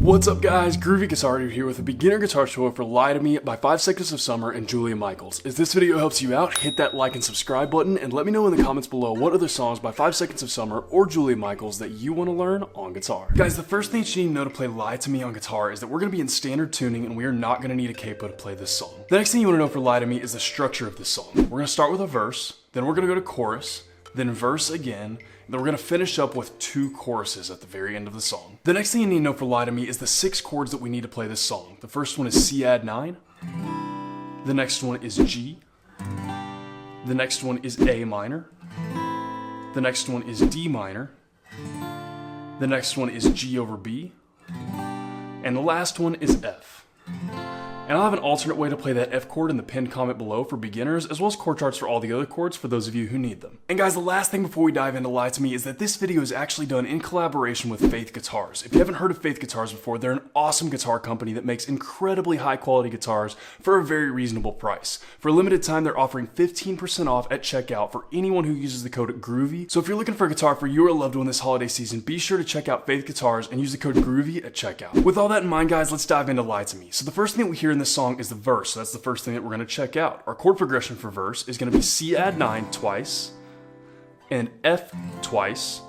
What's up guys, Groovy Guitar here with a beginner guitar tutorial for Lie to Me by 5 Seconds of Summer and Julia Michaels. If this video helps you out, hit that like and subscribe button and let me know in the comments below what other songs by 5 Seconds of Summer or Julia Michaels that you want to learn on guitar. Guys, the first thing you need to know to play Lie to Me on guitar is that we're going to be in standard tuning and we are not going to need a capo to play this song. The next thing you want to know for Lie to Me is the structure of this song. We're going to start with a verse, then we're going to go to chorus, then verse again, and then we're going to finish up with 2 choruses at the very end of the song. The next thing you need to know for Lie to Me is the 6 chords that we need to play this song. The first one is C add 9, the next one is G, the next one is A minor, the next one is D minor, the next one is G over B, and the last one is F. And I'll have an alternate way to play that F chord in the pinned comment below for beginners, as well as chord charts for all the other chords for those of you who need them. And guys, the last thing before we dive into Lie to Me is that this video is actually done in collaboration with Faith Guitars. If you haven't heard of Faith Guitars before, they're an awesome guitar company that makes incredibly high quality guitars for a very reasonable price. For a limited time, they're offering 15% off at checkout for anyone who uses the code GROOVY. So if you're looking for a guitar for you or a loved one this holiday season, be sure to check out Faith Guitars and use the code GROOVY at checkout. With all that in mind, guys, let's dive into Lie to Me. So the first thing that we hear in this song is the verse. So that's the first thing that we're going to check out. Our chord progression for verse is going to be C add 9 twice and F twice,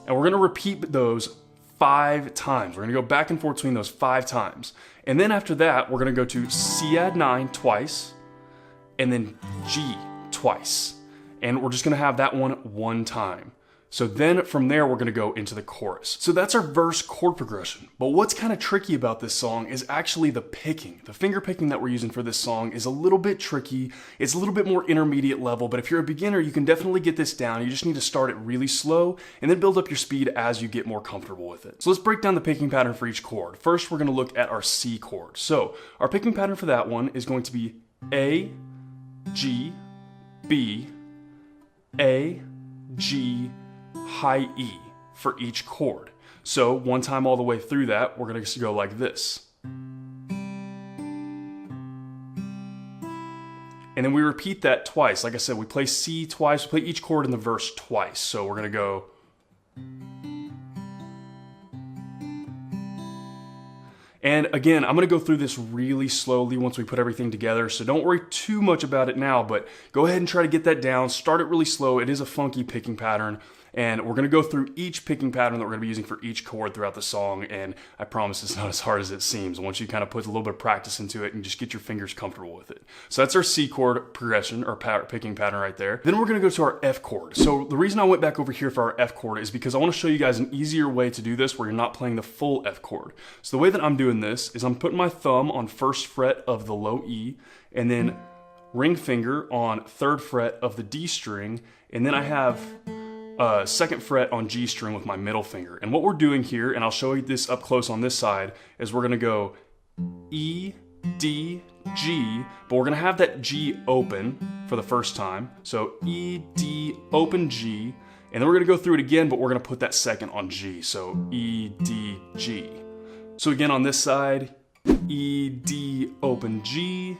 and we're going to repeat those 5 times. We're going to go back and forth between those 5 times. And then after that, we're going to go to C add 9 twice and then G twice. And we're just going to have that one time. So then from there, we're going to go into the chorus. So that's our verse chord progression. But what's kind of tricky about this song is actually the picking. The finger picking that we're using for this song is a little bit tricky. It's a little bit more intermediate level, but if you're a beginner, you can definitely get this down. You just need to start it really slow and then build up your speed as you get more comfortable with it. So let's break down the picking pattern for each chord. First, we're going to look at our C chord. So our picking pattern for that one is going to be A, G, B, A, G, high E for each chord. So one time all the way through that, we're going to go like this. And then we repeat that twice. Like I said, we play C twice, we play each chord in the verse twice. So we're going to go. And again, I'm going to go through this really slowly once we put everything together, so don't worry too much about it now, but go ahead and try to get that down. Start it really slow. It is a funky picking pattern, and we're going to go through each picking pattern that we're going to be using for each chord throughout the song, and I promise it's not as hard as it seems once you kind of put a little bit of practice into it and just get your fingers comfortable with it. So that's our C chord progression, or picking pattern right there. Then we're going to go to our F chord. So the reason I went back over here for our F chord is because I want to show you guys an easier way to do this where you're not playing the full F chord. So the way that I'm doing this is I'm putting my thumb on 1st fret of the low E, and then ring finger on 3rd fret of the D string, and then I have 2nd fret on G string with my middle finger. And what we're doing here, and I'll show you this up close on this side, is we're going to go E, D, G, but we're going to have that G open for the first time. So E, D, open G, and then we're going to go through it again, but we're going to put that 2nd on G. So E, D, G. So again on this side, E, D, open G,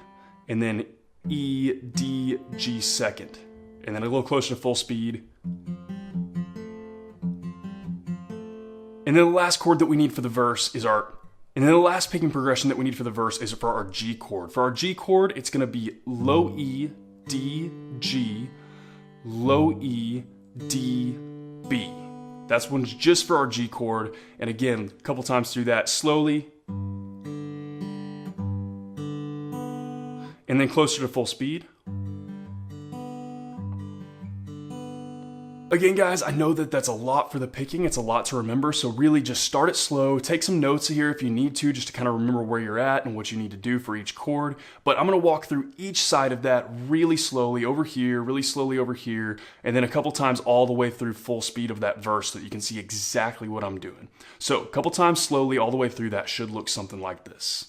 and then E, D, G 2nd. And then a little closer to full speed. And then the last chord that we need for the verse is and then the last picking progression that we need for the verse is for our G chord. For our G chord, it's going to be low E, D, G, low E, D, B. That's one's just for our G chord. And again, a couple times through that slowly. And then closer to full speed. Again, guys, I know that that's a lot for the picking. It's a lot to remember, so really just start it slow. Take some notes here if you need to, just to kind of remember where you're at and what you need to do for each chord. But I'm going to walk through each side of that really slowly over here, really slowly over here, and then a couple times all the way through full speed of that verse so that you can see exactly what I'm doing. So a couple times slowly all the way through that should look something like this.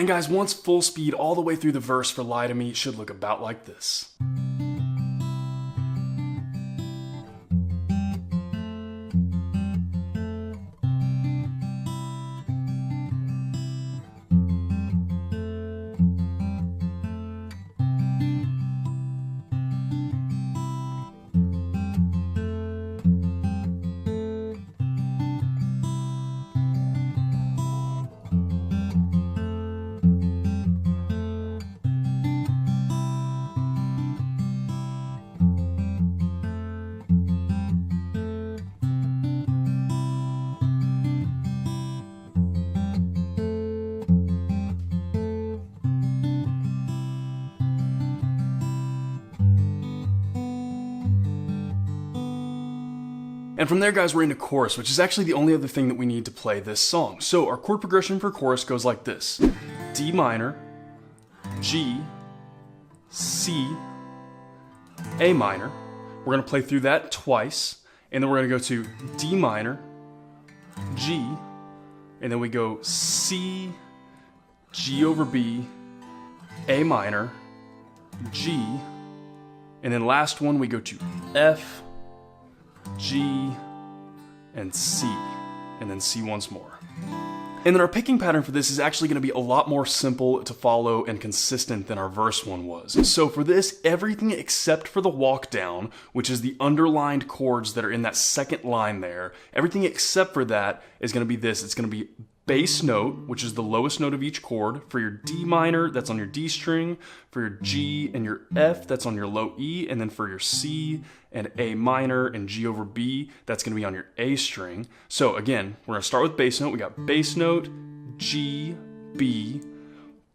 And guys, once full speed all the way through the verse for Lie to Me, it should look about like this. And from there, guys, we're into chorus, which is actually the only other thing that we need to play this song. So our chord progression for chorus goes like this. D minor, G, C, A minor. We're going to play through that twice, and then we're going to go to D minor, G, and then we go C, G over B, A minor, G, and then last one we go to F, G, and C, and then C once more. And then our picking pattern for this is actually going to be a lot more simple to follow and consistent than our verse one was. So for this, everything except for the walk down, which is the underlined chords that are in that second line there, everything except for that is going to be this. It's going to be bass note, which is the lowest note of each chord. For your D minor, that's on your D string. For your G and your F, that's on your low E. And then for your C and A minor and G over B, that's going to be on your A string. So again, we're going to start with bass note. We got bass note, G, B,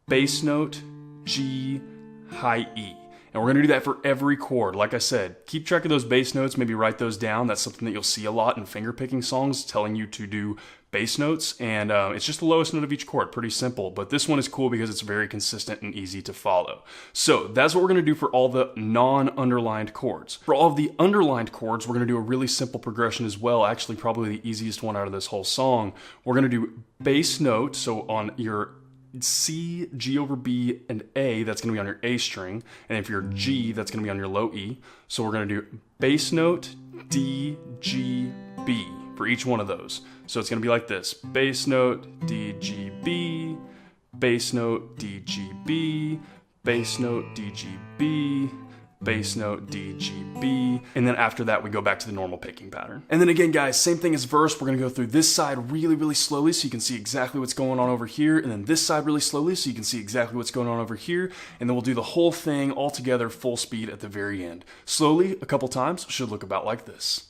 bass note, G, high E. And we're going to do that for every chord. Like I said, keep track of those bass notes, maybe write those down. That's something that you'll see a lot in fingerpicking songs, telling you to do bass notes. And it's just the lowest note of each chord, pretty simple. But this one is cool because it's very consistent and easy to follow. So that's what we're going to do for all the non-underlined chords. For all of the underlined chords, we're going to do a really simple progression as well. Actually, probably the easiest one out of this whole song. We're going to do bass note. So on your C, G over B, and A, that's going to be on your A string. And if you're G, that's going to be on your low E. So we're going to do bass note, D, G, B for each one of those. So it's going to be like this. Bass note, D, G, B, bass note, D, G, B, bass note, D, G, B, bass note, D, G, B, and then after that we go back to the normal picking pattern. And then again, guys, same thing as verse. We're gonna go through this side really slowly so you can see exactly what's going on over here, and then this side really slowly so you can see exactly what's going on over here, and then we'll do the whole thing all together full speed at the very end. Slowly, a couple times, should look about like this.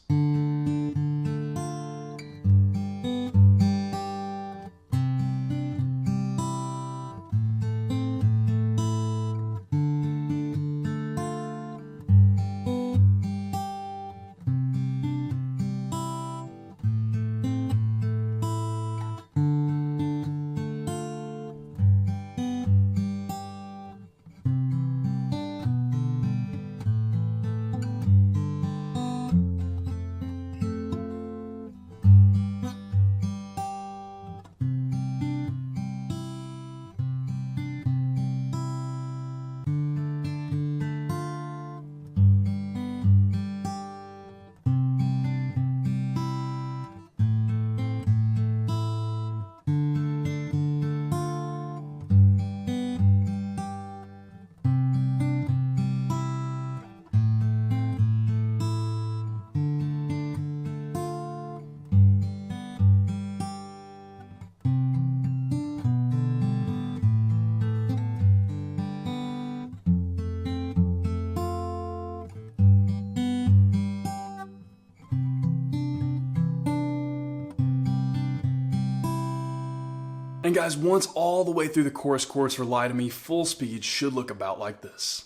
And guys, once all the way through the chorus for Lie to Me, full speed should look about like this.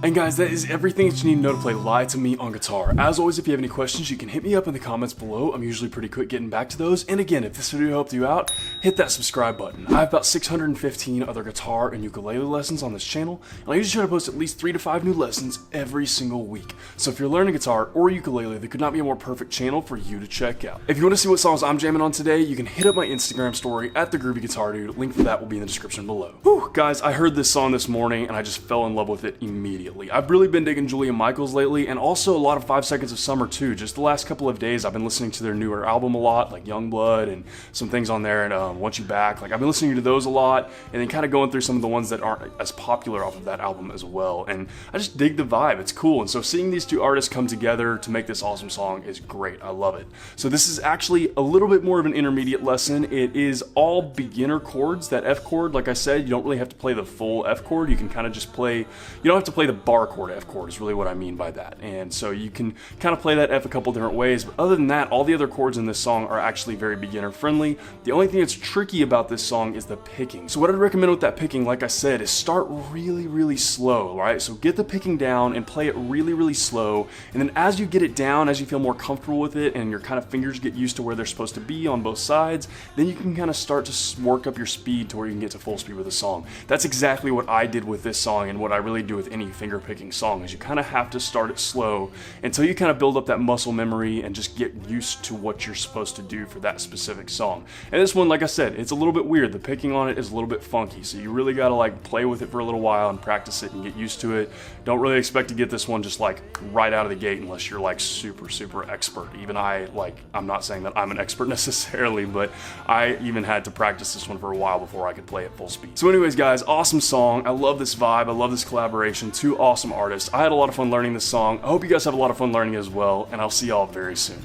And guys, that is everything that you need to know to play Lie to Me on guitar. As always, if you have any questions, you can hit me up in the comments below. I'm usually pretty quick getting back to those. And again, if this video helped you out, hit that subscribe button. I have about 615 other guitar and ukulele lessons on this channel, and I usually try to post at least 3 to 5 new lessons every single week. So if you're learning guitar or ukulele, there could not be a more perfect channel for you to check out. If you want to see what songs I'm jamming on today, you can hit up my Instagram story at the Groovy Guitar Dude. Link for that will be in the description below. Whew, guys, I heard this song this morning and I just fell in love with it immediately. I've really been digging Julia Michaels lately, and also a lot of 5 Seconds of Summer too. Just the last couple of days I've been listening to their newer album a lot, like Youngblood and some things on there, and Want You Back. Like, I've been listening to those a lot, and then kind of going through some of the ones that aren't as popular off of that album as well, and I just dig the vibe. It's cool. And so seeing these two artists come together to make this awesome song is great. I love it. So this is actually a little bit more of an intermediate lesson. It is all beginner chords. That F chord, like I said, you don't really have to play the full F chord. You can kind of just play, you don't have to play the bar chord F chord is really what I mean by that. And so you can kind of play that F a couple different ways, but other than that, all the other chords in this song are actually very beginner friendly. The only thing that's tricky about this song is the picking. So what I'd recommend with that picking, like I said, is start really slow, right? So get the picking down and play it really slow, and then as you get it down, as you feel more comfortable with it and your kind of fingers get used to where they're supposed to be on both sides, then you can kind of start to work up your speed to where you can get to full speed with the song. That's exactly what I did with this song, and what I really do with any finger picking song is you kind of have to start it slow until you kind of build up that muscle memory and just get used to what you're supposed to do for that specific song. And this one, like I said, it's a little bit weird. The picking on it is a little bit funky, so you really got to like play with it for a little while and practice it and get used to it. Don't really expect to get this one just like right out of the gate unless you're like super expert. Even I'm not saying that I'm an expert necessarily, but I even had to practice this one for a while before I could play at full speed. So anyways, guys, awesome song. I love this vibe. I love this collaboration. Two awesome artists. I had a lot of fun learning this song. I hope you guys have a lot of fun learning it as well, and I'll see y'all very soon.